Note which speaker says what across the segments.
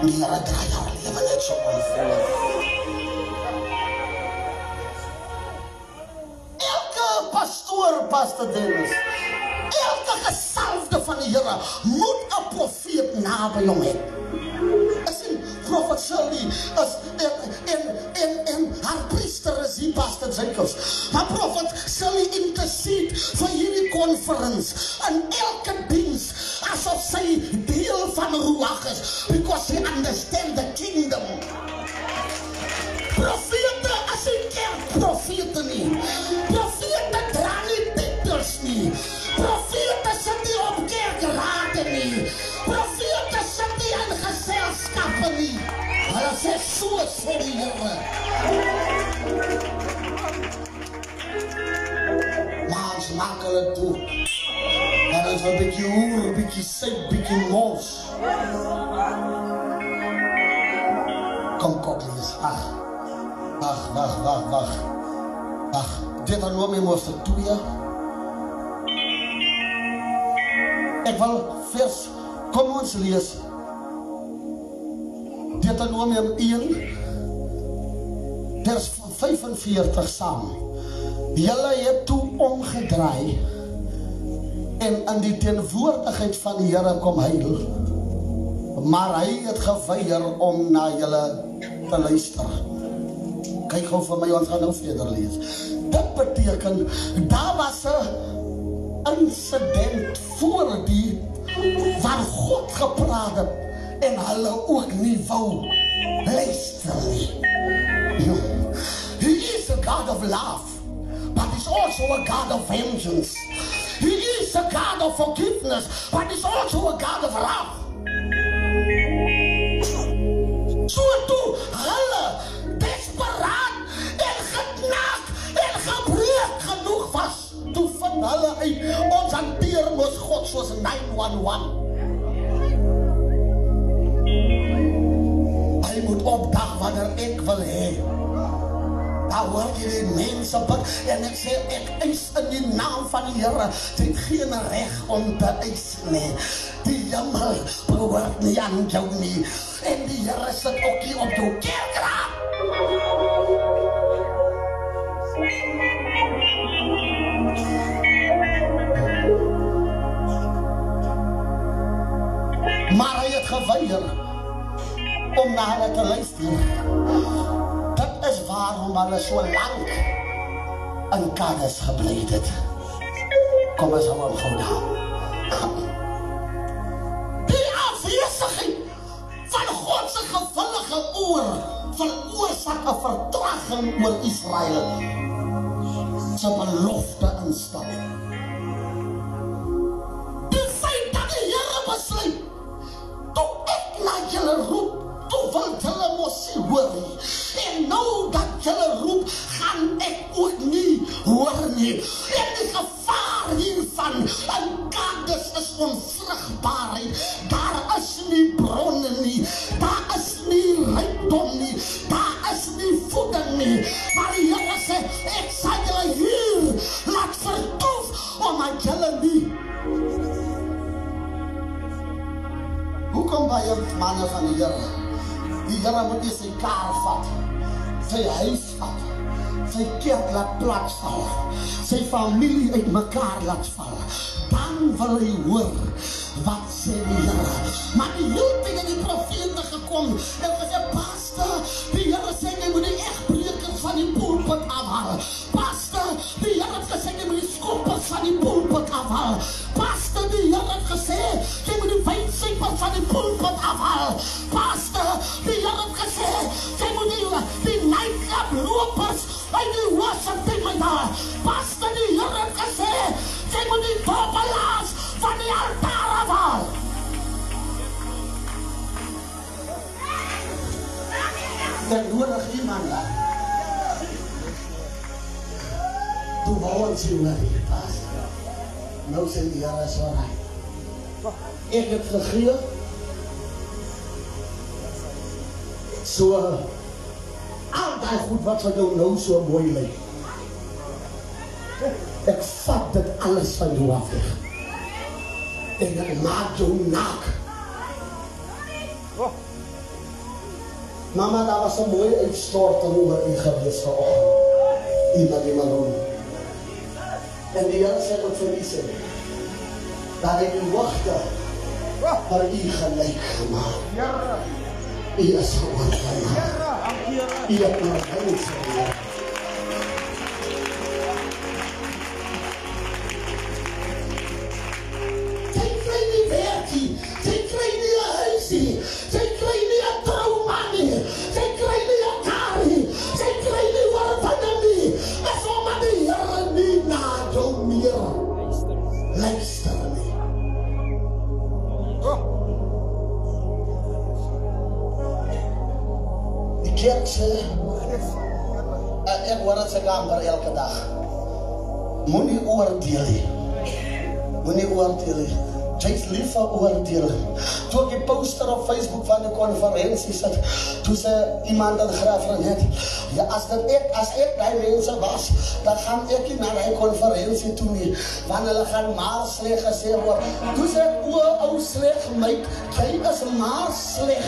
Speaker 1: Die Here draai jou lewe net so om. Elke pastoor, Pastor Dennis, elke gesalfde van die Here moet 'n profeet naby hom hê. As in Prophet Shirley en haar priester is die Pastor Jacobs. Maar Prophet Shirley intercede vir hierdie conference en elke diens asof sy deel van Ruach is, because she understand the kingdom. Profete as jy kerk profete nie. Profete dra nie titels nie. Profete sit nie op kerkrade nie. Profete sit nie in geselskappe nie. Hulle sê so sê die Here. Maar ons maak hulle toe. En ons 'n bietjie hoer, 'n bietjie syk, bietjie mos. Kom koklies. Wag. Deuteronomium hoofstuk 2. Ek wil vers, kom ons lees. Deuteronomium 1, vers 45 saam. Julle het toe omgedraai en in die teenwoordigheid van die Here kom huil. Maar hy het geweier om na julle te luister. Kyk gou vir my, ons gaan nou verder lees. Dit beteken, daar was 'n incident voor die waar God gepraat het en hulle ook nie wou luister nie. He is a God of love, but he's also a God of vengeance. He is a God of forgiveness, but he's also a God of wrath. So toe hulle desperaat en geknak en gebreek genoeg was, toe vind hulle uit, ons hanteer ons God soos 911. Hy moet opdag wanneer ek wil hê. Daar word jy die mense bid en ek sê, ek eis in die naam van die Here, jy het geen reg om te eis nie. Die hemel behoort nie aan jou nie. En die Here sit ook hier op jou kerkraad. Maar hy het geweier om na hulle te luister. Dit is waarom hulle so lank in Kades gebly het. Kom ons hou hom gou daar. Die afwesigheid van God se gewillige oor veroorsaak 'n vertraging oor Israel se belofte instap. Die feit dat die Here besluit, toe ek na julle roep, toe wil julle mos nie hoor nie. En nou dat julle roep, gaan ek ook nie hoor nie. En die gevaar hiervan in Kades is onvrugbaarheid. Daar is nie bronne nie, daar is nie rykdom nie, daar is nie voeding nie. Maar die Here sê, ek sal julle hier laat vertoef, omdat julle nie. Hoekom baie manne van die Here? Die Here moet nie sy kar vat, sy huis vat, sy kerk laat platsval, sy familie uit mekaar laat val. Dan wil hy hoor, wat sê die Here? Maar die hulp het in die profete gekom, en gesê, Pastor, die Here sê, jy moet die egbrekers van die pulpit afhaal. Pastor, die Here het gesê, jy moet die skoppers van die pulpit afhaal. Pastor, die Here het gesê, jy moet die wynsuipers van die pulpit afhaal. Pastor, die Here het gesê, jy moet die nightclub lopers uit die worship team daar. Pastor, die Here het gesê, jy moet die dobbelaars van die altaar afhaal. Ek nodig iemand daar. Toe wou ons hier hoor, Pastor. Nou sê die Here is alright. Ek het gegee. So, al die goed wat vir jou nou so mooi lyk. Ek vat dit alles van jou af weg. En ek maak jou naak. Mama, daar was 'n mooie uitstorting oor u gewees vanoggend. Iemand die Malone. En die Here sê wat vir u sê. Dat hy wagte vir u gelyk gemaak. U is geoordeeld. U het my heilig gemaak. Sy kry nie werk nie. Sy kry nie 'n huis nie. Sy kry nie 'n trouman nie. Sy kry nie 'n kar nie. Sy kry nie wat nie. Dis omdat die Here nie na hom meer luister nie. Die kerk sê, ek hoor dit se kamer elke dag. Moenie oordeel nie. Moenie oordeel nie. Jy's lief vir oordeel. Toe ek die poster op Facebook van die konferensie sit, toe sê iemand in Graafrein net, ja, as ek die mense was, dan gaan ek nie na die konferensie toe nie, want hulle gaan maar sleg gesê word. Toe sê ek, ou sleg meid, jy is maar sleg.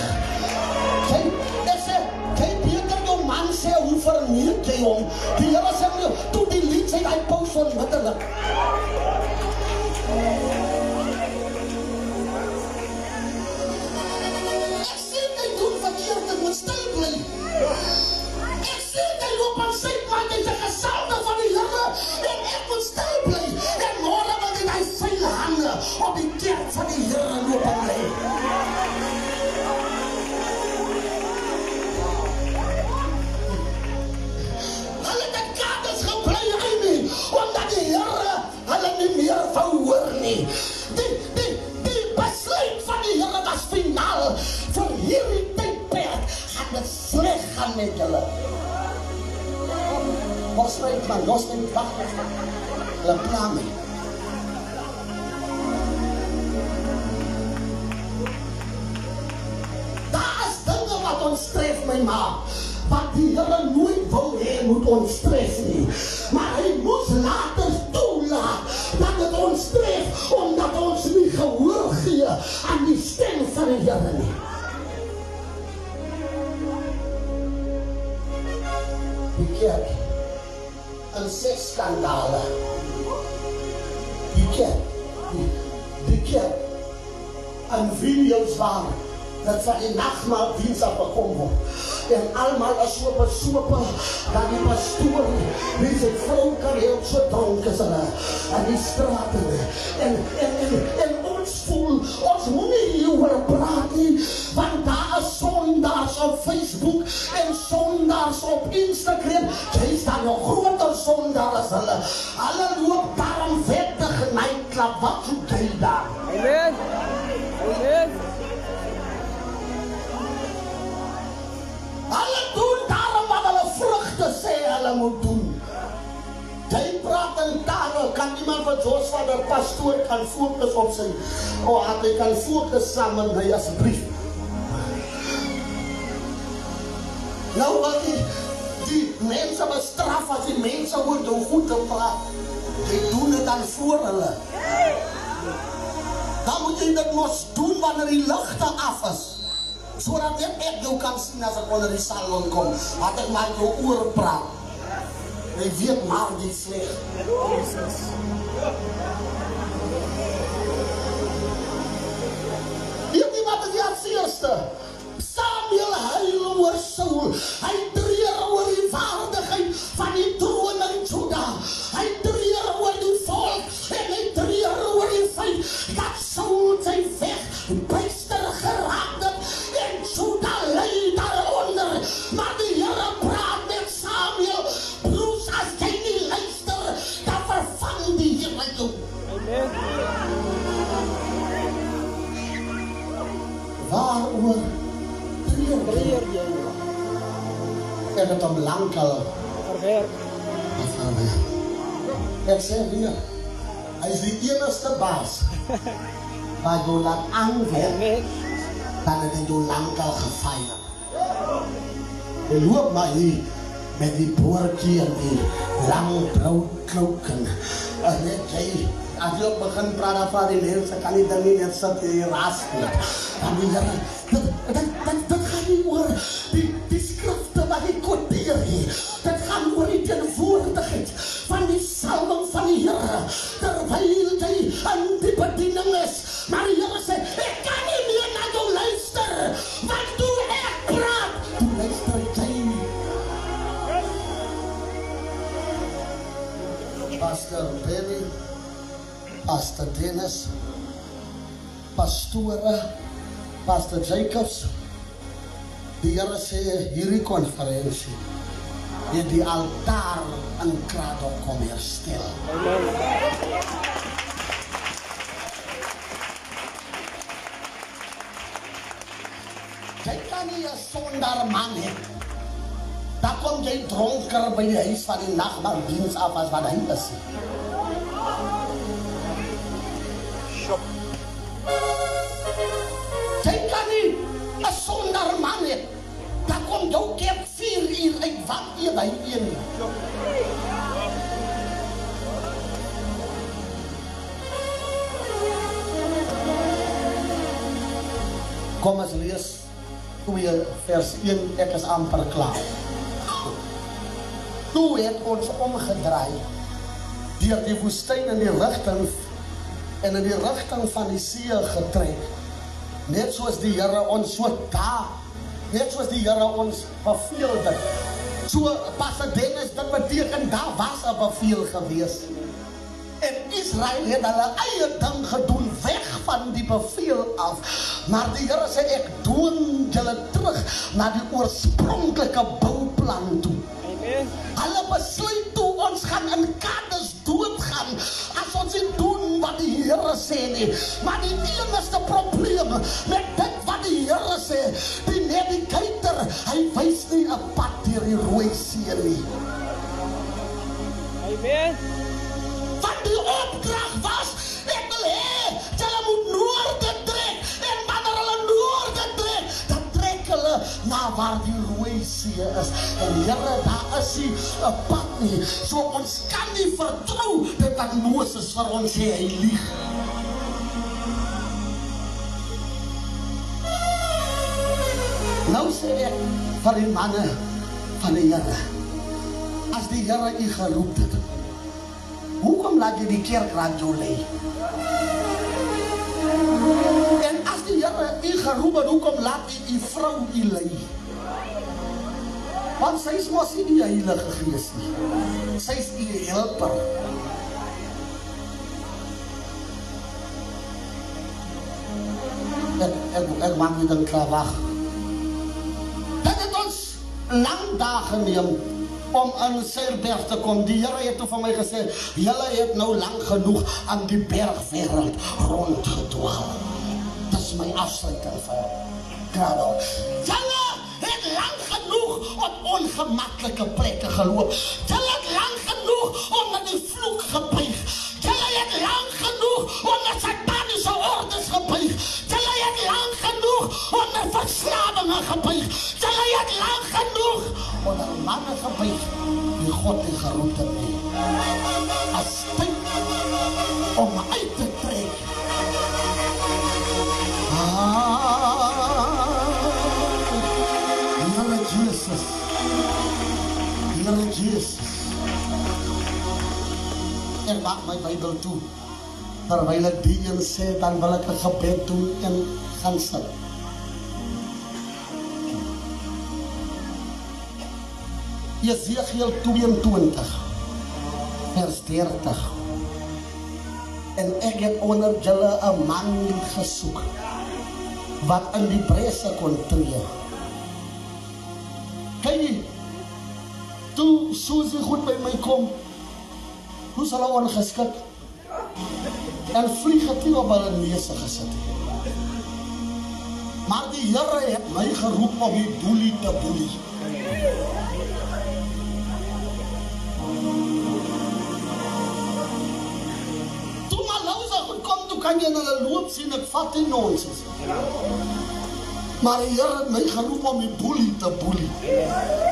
Speaker 1: Ek sê, jy beter jou man sê, hoe verneek jy hom? Die Here sê nie, toe die lied sê, hy post onmiddellik. Stil bly. Ek sê jy loop aan sy kant en jy gesalde van die Here en ek moet stil bly. En môre wil hy sy hande op die kerk van die Here loop aan lê. Hulle het kaders gebly nie, omdat die Here hulle nie meer verhoor nie. Die besluit van die Here was finaal vir hierdie het sleg gaan met hulle. Los my, wacht. Hulle pla my. Daar is dinge wat ons tref, my ma, wat die Here nooit wil hê moet ons tref nie. Maar hy moes later toelaat dat het ons tref, omdat ons nie gehoor gee aan die stem van die Here nie. Die kerk in 6 skandale. Die kerk in video's waar dat sy die nagmaal diens afgekom word. En almal is so besope dat die pastoor wie sy vrou kan heel so dronk is hulle in die straat. En ons voel, ons moet nie hieroor praat nie, want daar is sondaars op Facebook en sondaars op Instagram. Jy staan nog groter sondaar as hulle. Hulle loop daarom wettig nightclub. Wat doen jy daar? Amen. Hulle doen daarom wat hulle vrugte sê hulle moet doen. Jy praat in tale, kan iemand wat Joshua de pastoor kan fokus op sy, dat hy kan fokus saam met my asseblief. Nou wat die mense bestraf as die mense moet doen goed te praat. Jy doen dit dan voor hulle. Dan moet jy dit mos doen wanneer die ligte af is. Zodat ek jou kan sien as ek onder die salon kom, dat ek maar jou oor praat. Jy weet maar die sleg. Weet jy wat is die afseerste? Samuel huil oor Saul. Hy treur oor die vaardigheid van die troon in Juda. Hy treur oor die volk en hy treur oor die feit dat Saul sy weg byster geraak het en Juda lei daaronder. Maar die Here praat met Samuel, broers, as jy nie luister, dan vervang die Here jou. Waaroor treur jy? Ek het hom lankal verwerp. Ek sê weer, hy is die enigste baas wat jou laat aanwerk, dan het hy jou lankal gefeier. Hy loop maar hier met die boortjie en die lang blauw kloeken. En net jy, as jy ook begin praat van die mense, kan jy dan nie net sit in die raas nie. Dan die Here, dit gaan nie oor die terwyl jy in die bediening is. Maar die Here sê, ek kan nie meer na jou luister, want toe ek praat, toe luister jy nie. Pastor Benny, Pastor Dennis, Pastore, Pastor Jacobs, die Here sê hierdie konferensie het die altaar in Kraddock kom herstel. Jy kan nie 'n sonder man hê. Dan kom jy dronker by die huis van die nagmaardiens af as wat hy is. Jy kan nie 'n sonder man hê. Dan kom jou kerk 4 uur uit, wat eet hy een? Kom ons lees 2 vers 1, ek is amper klaar. Toe het ons omgedraai deur die woestyn in die rigting van die see getrek. Net soos die Here ons net soos die Here ons beveel het. So Pastor Dennis, dit beteken daar was 'n bevel gewees. En Israel het hulle eie ding gedoen, weg van die bevel af. Maar die Here sê, ek dwing julle terug na die oorspronklike bouplan toe. Amen. Hulle besluit toe, ons gaan in Kades doodgaan, as ons nie doen wat die Here sê nie. Maar die enigste probleem met dit wat die Here sê, die navigator, hy wys nie 'n pad deur die Rooi See nie. Amen. Want die opdrag was, ek wil hê, julle moet noorde trek, en wanneer hulle noorde trek, dan trek hulle na waar die Rooi See is. En Here, daar is nie 'n pad nie, so ons kan nie vertrou dit wat Moses vir ons sê, hy lieg. Nou sê ek vir die manne van die Here, as die Here u geroep het, hoekom laat jy die kerkraad jou lei? En as die Here u geroep het, hoekom laat u u vrou u lei? Want sy is mos nie die Heilige Gees nie. Sy is u helper. Ek maak nie dan klaar wag. Dit het ons lang dae geneem om aan Seilberg te kom. Die Here het toe van my gesê, julle het nou lang genoeg aan die bergwêreld rondgedwaal. Dit is my afsluiting vir Kraddock. Julle het lang genoeg op ongemaklike plekke geloop. Julle het lang genoeg onder die vloek gebuig. Julle het lang genoeg onder satanische ordes gebuig. Julle het lang genoeg onder verslavingen gebuig. Julle het lang genoeg onder mannen gebuig die God die geroep het nie. As tyd om uit te trek. Here Jesus. Here Jesus. Ek maak my Bybel toe. Terwyl ek die een sê, dan wil ek 'n gebed doen en gaan sit. Jesegiel 22 vers 30. En ek het onder julle 'n man gesoek wat in die brese kon tree. Kyk, toe Susie goed by my kom, hoe sal hy ongeskik en vlieg het nie op hulle neuse gesit. Maar die Here het my geroep om die boelie te boelie. Toe maar Lausa goed kom, toe kan jy in hulle loop sien, ek vat die nonsens. Maar die Here het my geroep om die boelie te boelie.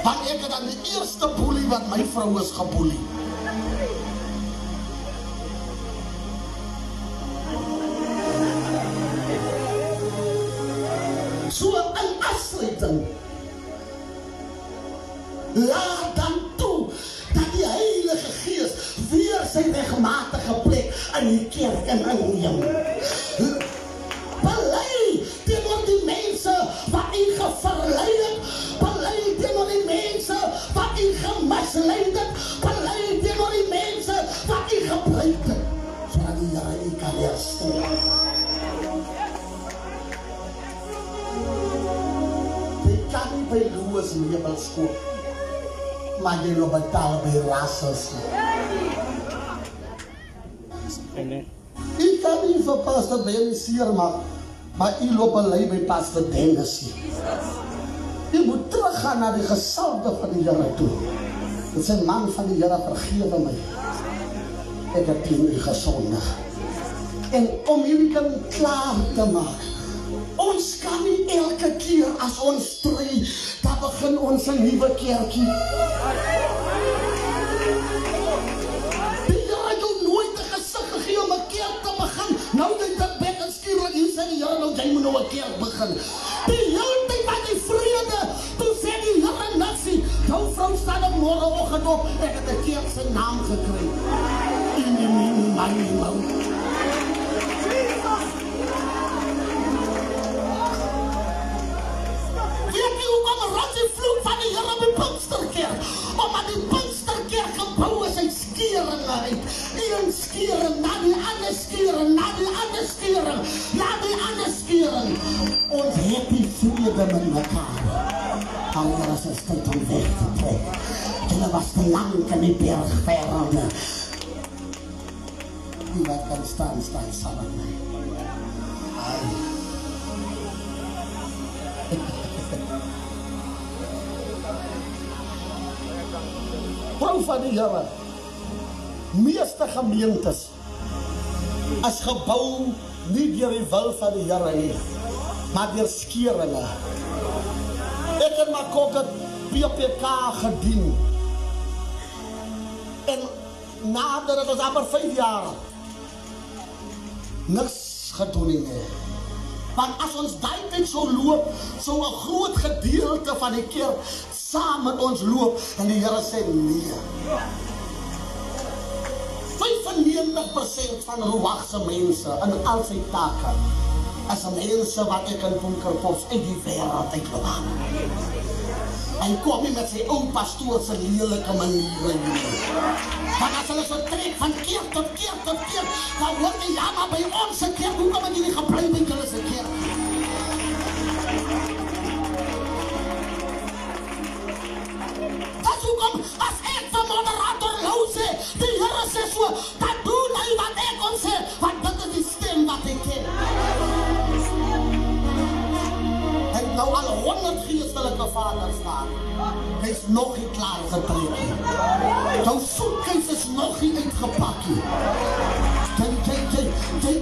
Speaker 1: Want ek het aan die eerste boelie wat my vrou is geboelie. So in afsluiting, laat dan toe dat die Heilige Gees weer sy regmatige plek in die kerk en inneem. Bely teenoor die mense wat u geverlei het. Bely teenoor die mense wat u gemisleid het. Bely teenoor die mense wat u gebruik het. Sodat die Here u kan herstel. Jy kan nie by Louis meubels koop, maar jy nog betaal by Rassels. U kan nie vir Pastor Benny seer maak, maar u loop bely by Pastor Dennis. U moet teruggaan na die gesalfde van die Here toe. Dit sê, man van die Here, vergewe my. Ek het teen u gesondig. En om jullie kan klaar te maak, ons kan nie elke keer as ons stry, dan begin ons 'n nuwe kerkie. Die Here het jou nooit 'n gesig gegee om 'n kerk te begin. Nou jy dit bek en skielik hier sê die Here, nou jy moet nou 'n kerk begin. Die hele tyd van die vrede, toe sê die Here niks. Jou vrou staan op môreoggend op, ek het 'n kerk sy naam gekry. In my mouth. Die vloek van die Here op die Pinksterkerk, omdat die Pinksterkerk gebou is uit skering uit. Een skering, na die ander skering, na die ander skering, na die ander skering. Ons het die vrede met mekaar. Anders is dit om weg te trek. Julle was te lang in die bergvelde. Die wat kan staan saam met my. Vrou van die Here, meeste gemeentes is gebou nie deur die wil van die Here nie, maar deur skeringe. Ek het maar ook het PPK gedien. En nader, het was amper 5 jaar, niks gedoen nie. Want as ons daai tyd so loop, so 'n groot gedeelte van die kerk saam met ons loop, en die Here sê nee. 95% van Ruachse mense in al sy take is mense wat ek in Bunkerpops uit die wêreld uitloop. Hy kom nie met sy ou pastoor se lelike maniere nie. Want as hulle so trek van kerk tot kerk tot kerk, dan hoor jy ja, maar by ons se kerk, hoe kom jy nie gebly by julle se kerk? Dat hoekom, as ek van moderator Lou sê, die Here sê so, dan doen hy wat ek ons sê, want dit is die stem wat ek ken. Hy het nou al 100 geestelike vaders gehad. Hy is nog nie klaar getrek nie. Jou soekhuis is nog nie uitgepak nie.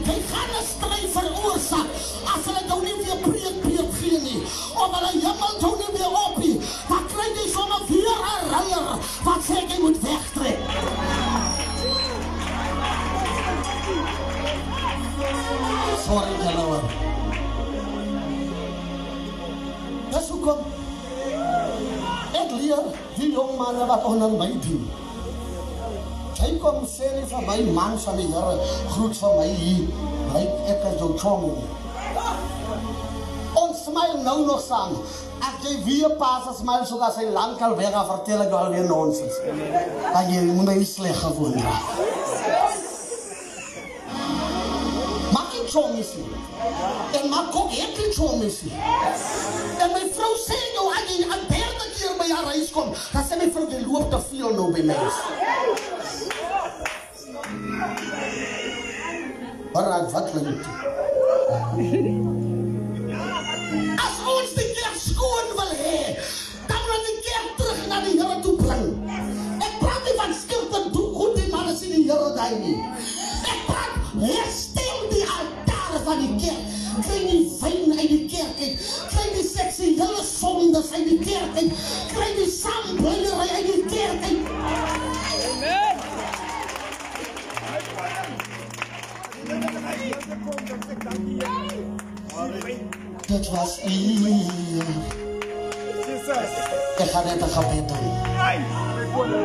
Speaker 1: Jy gaan 'n stryd veroorsaak as hulle jou nie weer breek gee nie. Of hulle hemel jou nie weer op nie. Dan kry jy sommer weer 'n reier wat sê jy moet wegtrek. Sorry, Jalawar. Dis hoekom ek leer die jong manne wat onder my dien. Hy kom sê nie van my man van die Here, groet van my hier, ek is jou chom. Ons smile nou nog saam. As jy weer pas as smile soos as hy lankal weg gaan, vertel ek jou alweer nonsens. Dat jy moet my nie sleg gewoon raak. Maak jy chom is nie. En maak ook ek die chom is nie. En my vrou sê nou, as jy aan 30 keer by haar huis kom, dan sê my vrou, jy loop te veel nou by my huis. Waaruit wat klinkt? As ons die kerk skoon wil hê, dan moet die kerk terug na die Here toe bring. Ek praat nie van skilt en doe goed die man is in die Here daai nie. Ek praat, herstel die altaar van die kerk. Kry die wyn uit die kerk uit. Kry die seksuele sondes uit die kerk uit. Kry die saamblingery uit die kerk uit. Amen. Dit was ek ga net 'n gebed doen.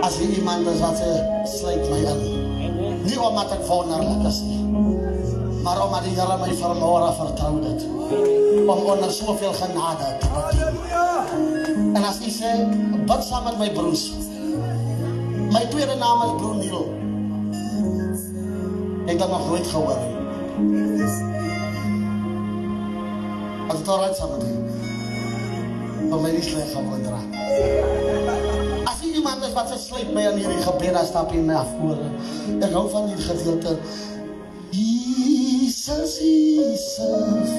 Speaker 1: As iemand is wat sê, sluit my in. Nie omdat ek wonderlik is nie, maar omdat die Here my vanmôre vertrou het om onder soveel genade te bedien. En as jy sê, bid saam met my broers. My tweede naam is Broer Niel. Ek het dat nog nooit gehoor nie. As het alright saam met jy, vir my nie sleg gaan word raak. As jy iemand is wat versluit my in hierdie gebed, dan stap jy my af voor. Ek hou van die gedeelte. Jesus, Jesus.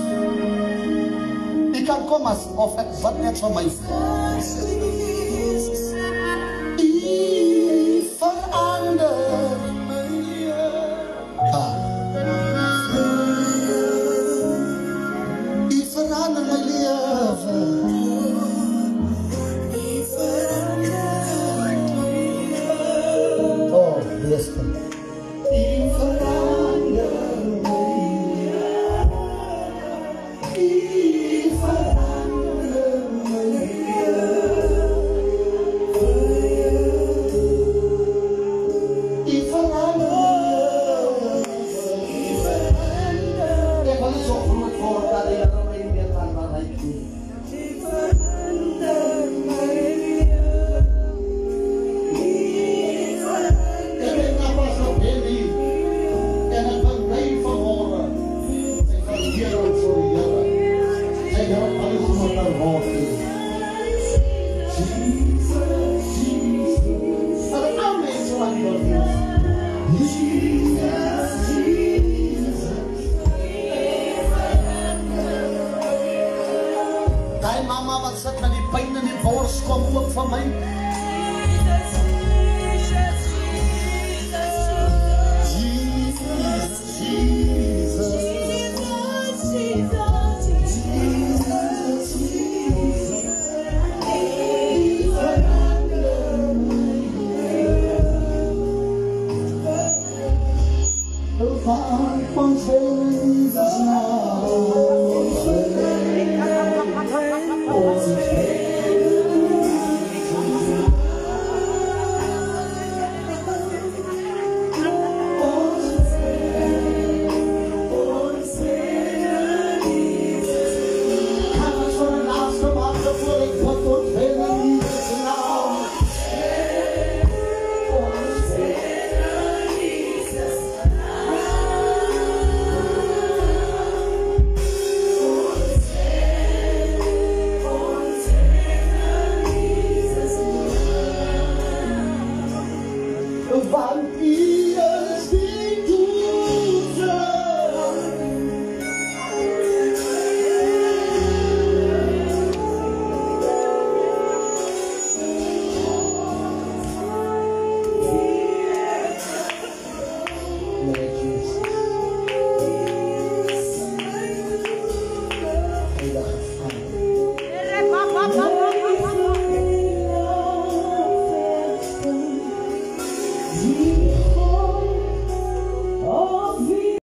Speaker 1: Jy kan kom as of ek wat net van my. Jy verander my lewe. Jy verander my lewe. Oh, yes. Jy verander my lewe. Jy verander my lewe. Jy verander. Ek wil so groot word dat die Here my nie meer kan bereik nie. Jy verander my lewe. Ek ben nou pas op Henry. En ek ben blij vanmôre. Sy van die Here en vir die Here. Sy Here alles moet daar word. Jesus, Jesus. En ek nou mense wat die Lord is. Jesus, Jesus. Die mama wat sit met die pyn in die bors, kom ook van my.